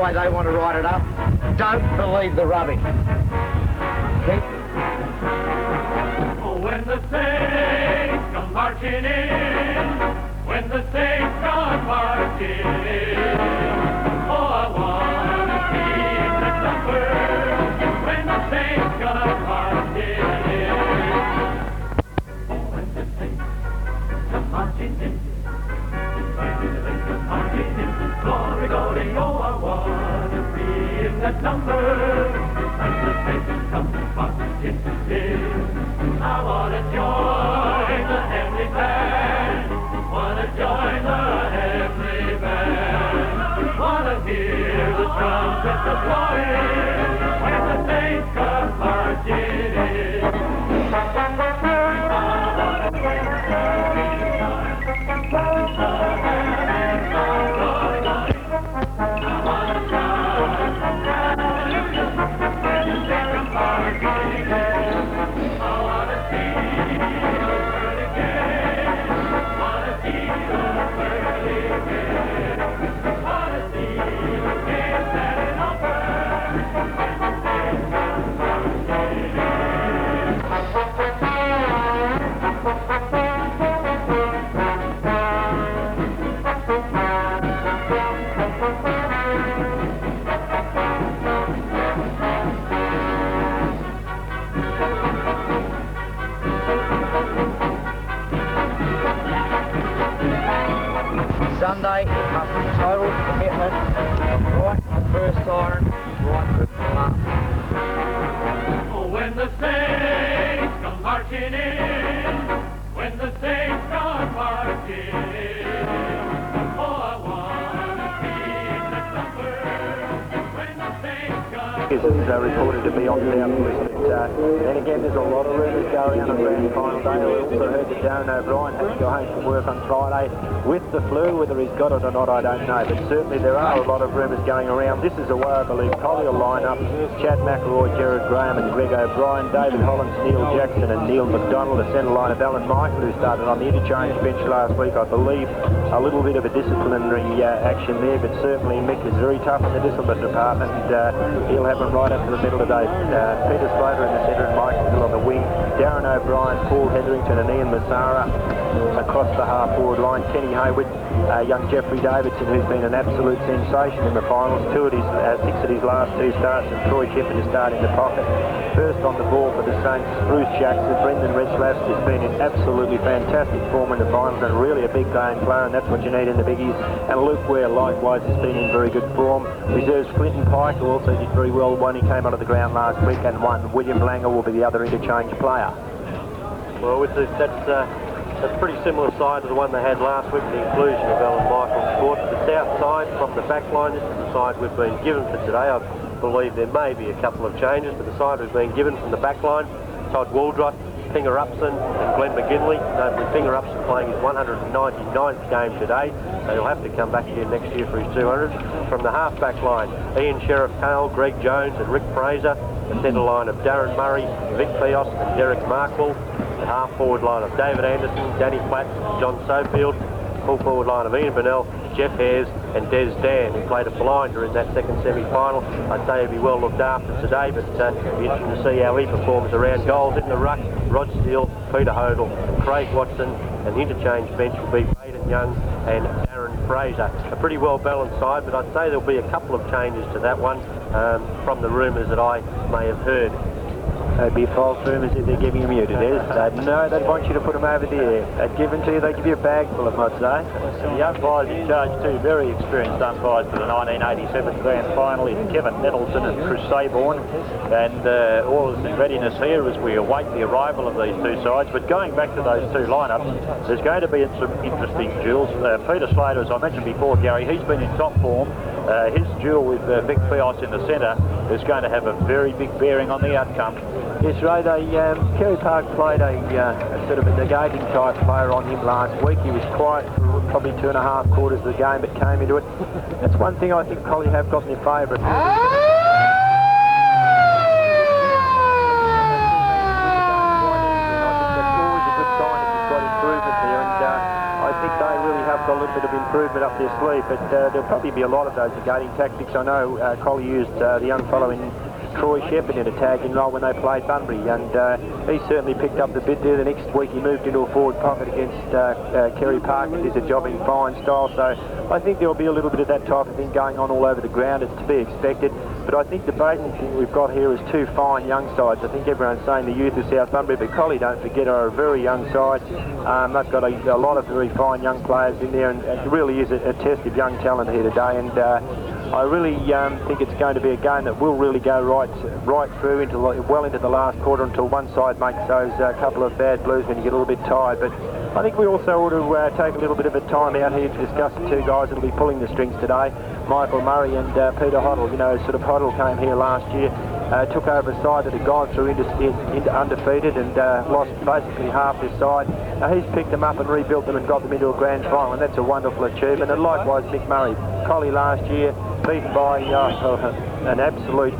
way they want to write it up. Don't believe the rubbish. When the Saints come marching in, when the Saints come marching in, oh, I want to be in the number when the Saints come marching in. Oh, when the Saints come marching in, when the Saints come marching in, glory, glory, oh, I want to be in that number when the Saints come marching in. I want to join the heavenly band, want to join the heavenly band, want to hear the trumpet of glory when the saints come marching in. I want to join the Sunday, total commitment, right from first siren, right through the last. Oh, when the saints come marching in, when the saints come marching in, oh, I want to be in the number when the saints come. Is reported to be on the outlist, but then again there's a lot of rumours going around on grand final day. I also heard that Darren O'Brien had to go home from work on Friday with the flu. Whether he's got it or not I don't know, but certainly there are a lot of rumours going around. This is the way I believe Collie will line up: Chad McElroy, Gerard Graham and Greg O'Brien, David Hollins, Neil Jackson and Neil McDonald. The centre line of Alan Michael, who started on the interchange bench last week. I believe a little bit of a disciplinary action there, but certainly Mick is very tough in the discipline department, and he'll have him right up to the middle today. Peter Slater in the centre and Mike Hill on the wing. Darren O'Brien, Paul Hetherington and Ian Massara across the half-forward line. Kenny Hayward, young Jeffrey Davidson, who's been an absolute sensation in the finals. 6 of his last 2 starts, and Troy Shepherd is starting the pocket. First on the ball for the Saints, Bruce Jackson. Brendan Retzlaff has been in absolutely fantastic form in the finals and really a big game player, and that's what you need in the biggies. And Luke Ware likewise has been in very good form. Reserves Clinton Pike, who also did very well when he came onto the ground last week and won. William Langer will be the other interchange player. Well, with this, that's a pretty similar side to the one they had last week, the inclusion of Alan Michael's squad. The south side from the back line, this is the side we've been given for today. I believe there may be a couple of changes, but the side we've been given from the back line: Todd Waldrop, Finger Upson and Glenn McGinley. Finger Upson playing his 199th game today, so he'll have to come back here next year for his 200th. From the half-back line, Ian Sheriff-Cale, Greg Jones and Rick Fraser. The centre line of Darren Murray, Vic Pios and Derek Markwell. The half-forward line of David Anderson, Danny Platt, John Sofield. Full-forward line of Ian Burnell, Jeff Hares and Des Dan, who played a blinder in that second semi-final. I'd say he'll be well looked after today, but it'll be interesting to see how he performs around goals. In the ruck, Rod Steele, Peter Hodel, Craig Watson, and the interchange bench will be Baden Young and Darren Fraser. A pretty well-balanced side, but I'd say there'll be a couple of changes to that one from the rumours that I may have heard. They'd be false rumours if they're giving him you, it is. No, they'd want you to put them over there. They'd give them to you, they'd give you a bag full of them, I'd say. The umpires in charge too, very experienced umpires for the 1987 grand final, is Kevin Nettleton and Chris Sayborn. And all is in readiness here as we await the arrival of these two sides. But going back to those two lineups, there's going to be some interesting duels. Peter Slater, as I mentioned before, Gary, he's been in top form. His duel with Vic Pios in the centre is going to have a very big bearing on the outcome. Yes, Ray, Kerry Park played a sort of a negating type player on him last week. He was quiet for probably 2.5 quarters of the game, but came into it. That's one thing I think Collie have got in their favour. Always a good sign if you've got improvement there, and I think they really have got a little bit of improvement up their sleeve, but there'll probably be a lot of those negating tactics. I know Collie used the young fellow in Troy Shepherd in a tagging role when they played Bunbury, and he certainly picked up the bit there. The next week he moved into a forward pocket against Kerry Park and did the job in fine style, so I think there'll be a little bit of that type of thing going on all over the ground. It's to be expected, but I think the basic thing we've got here is two fine young sides. I think everyone's saying the youth of South Bunbury, but Collie, don't forget, are a very young side. They've got a lot of very fine young players in there, and it really is a test of young talent here today, and I really think it's going to be a game that will really go right through into well into the last quarter until one side makes those couple of bad blues when you get a little bit tired. But I think we also ought to take a little bit of a time out here to discuss the two guys that will be pulling the strings today, Michael Murray and Peter Hoddle. You know, sort of Hoddle came here last year, took over a side that had gone through into undefeated and lost basically half his side. He's picked them up and rebuilt them and got them into a grand final, and that's a wonderful achievement. And likewise Mick Murray, Collie last year, beaten by an absolute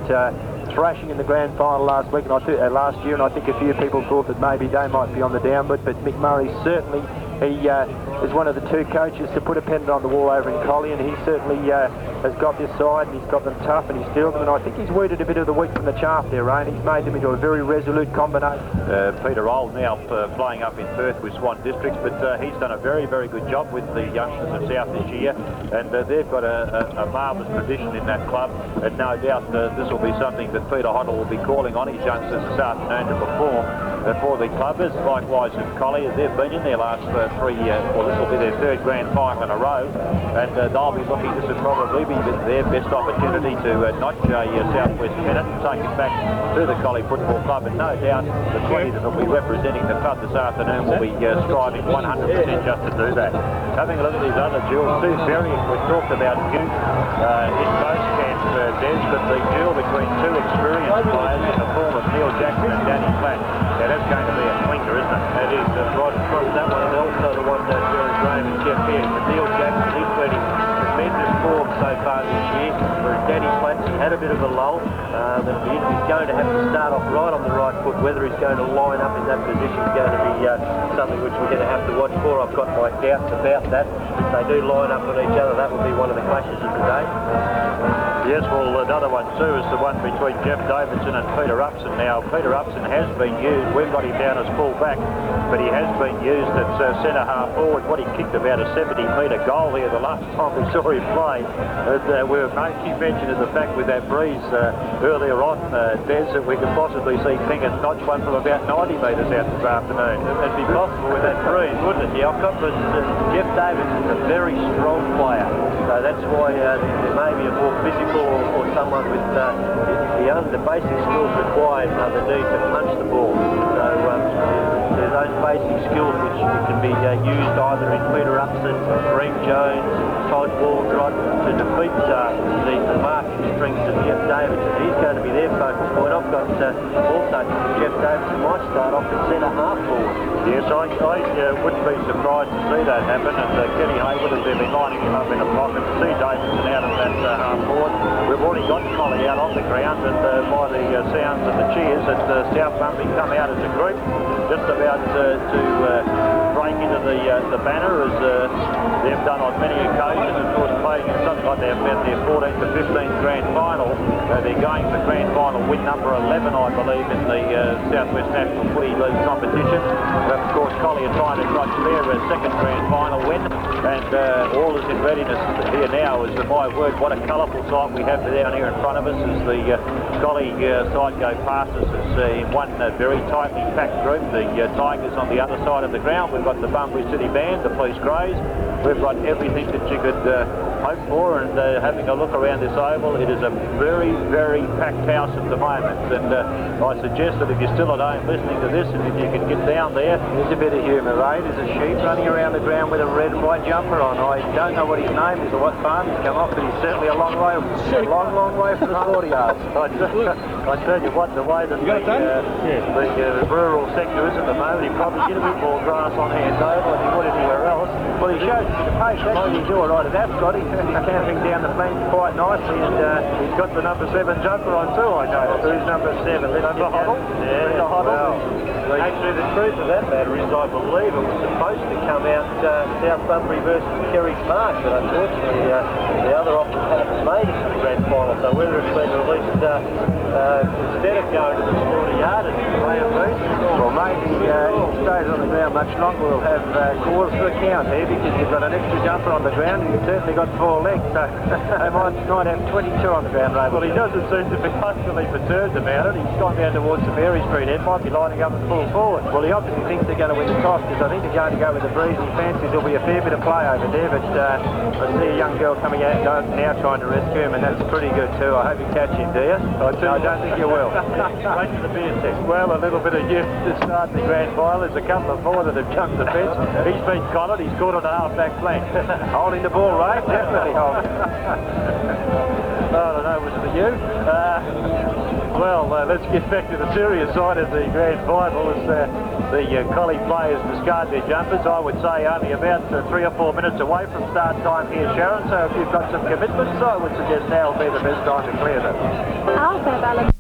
thrashing in the grand final last week, and last year, and I think a few people thought that maybe they might be on the downward, but Mick Murray certainly, he is one of the two coaches to put a pendant on the wall over in Collie, and he certainly has got this side, and he's got them tough, and he's steeled them, and I think he's weeded a bit of the wheat from the chaff there, Rain. He's made them into a very resolute combination. Peter Old now playing up in Perth with Swan Districts, but he's done a very, very good job with the youngsters of South this year, and they've got a marvellous tradition in that club, and no doubt this will be something that Peter Hoddle will be calling on his youngsters this afternoon to perform for the clubbers. Likewise with Collie, they've been in their last three, well, this will be their third grand final in a row, and they'll be looking, this will probably be their best opportunity to notch a Southwest pennant and take it back to the Collie Football Club, and no doubt the 20 that will be representing the club this afternoon will be striving 100% just to do that. Having a look at these other duels, two very, we've talked about youth in both camps, Des, but the duel between two experienced players in the form of Neil Jackson and Danny Platt. Now that's going to be a clinker, isn't it? It is, right across that one, and also the one that Jerry Graham and Jeff Pierce. But Neil Jackson, he's been in tremendous form so far this year, whereas Danny Platt had a bit of a lull. He's going to have to start off right on the right foot. Whether he's going to line up in that position is going to be something which we're going to have to watch for. I've got my doubts about that. If they do line up on each other, that will be one of the clashes of the day. Yes, well, another one too is the one between Jeff Davidson and Peter Upson. Now, Peter Upson has been used, we've got him down as full back, but he has been used at centre half forward. What he kicked about a 70-metre goal here the last time we saw him play. We were making mention of the fact with that breeze earlier on, Des, that we could possibly see Pingus notch one from about 90 metres out this afternoon. It'd be possible with that breeze, wouldn't it? Yeah, I've got Jeff Davidson's a very strong player, so that's why there may be a more physical or someone with the basic skills required the need to punch the ball. So there's those basic skills which can be used either in Peter Upson, Reem Jones, Todd Waldrod to defeat the marking strengths of Jeff Davidson. He's going to be their focus point. I've got also Jeff Davidson might start off at centre half forward. Yes, I wouldn't be surprised to see that happen, and Kenny Haywood has been lining him up in a pocket to see Davidson out of that half forward. We've already got Collie out on the ground, and by the sounds of the cheers, that South Bunbury come out as a group, just about to break into the banner, as they've done on many occasions, of course, playing in something like they've been their 14th to 15th grand final. They're going for grand final win number 11, I believe, in the Southwest National Footy League competition. But of course, Collie are trying to clutch their second grand final win, and all is in readiness here now. Is my word, what a colourful sight we have down here in front of us as the Collie side go past us. It's in one very tightly packed group. The Tigers on the other side of the ground. We've got the Bunbury City Band, the Police Greys. We've got everything that you could hope for, and having a look around this oval, it is a very, very packed house at the moment, and I suggest that if you're still at home listening to this, and if you can get down there, There's a bit of humour, eh? There's a sheep running around the ground with a red and white jumper on. I don't know what his name is or what farm he's come off, but he's certainly a long way from the 40 yards. I tell you what, the way that the rural sector is at the moment, he probably get a bit more grass on Handover than he would anywhere else. Well, he shows a bit of pace. Actually, he's all right at that, Scotty. camping down the flank quite nicely, and he's got the number 7 jumper on too, I know. Who's number 7? Number Hoddle? Yeah, Well, actually, the truth of that matter is, I believe it was supposed to come out South Bunbury versus Kerry's Marsh, but unfortunately, the other option hadn't made it to the grand final. So whether it's been released instead of going to the Slaughter Yard and Graham Booth, well, maybe if he stays on the ground much longer, we'll have cause for account here, because you've got an extra jumper on the ground, and you've certainly got 4 legs, so they might have 22 on the ground, Ray. Well, he doesn't seem to be particularly perturbed about it. He's gone down towards the Mary Street end, might be lining up at full forward. Well, he obviously thinks they're going to win the toss, because I think they're going to go with the breeze. He fancies there'll be a fair bit of play over there, but I see a young girl coming out now trying to rescue him, and that's pretty good too. I hope you catch him, do you? No, I don't think you will. Straight to the beer stick. Well, a little bit of youth to start the grand final. There's a couple of more that have jumped the fence. He's been collared. He's caught on the half-back flank. Holding the ball, Ray. Definitely holding. I don't know, was it you? Well, let's get back to the serious side of the grand final as the Collie players discard their jumpers. I would say only about 3 or 4 minutes away from start time here, Sharon. So if you've got some commitments, I would suggest now will be the best time to clear them. Alpha Balance.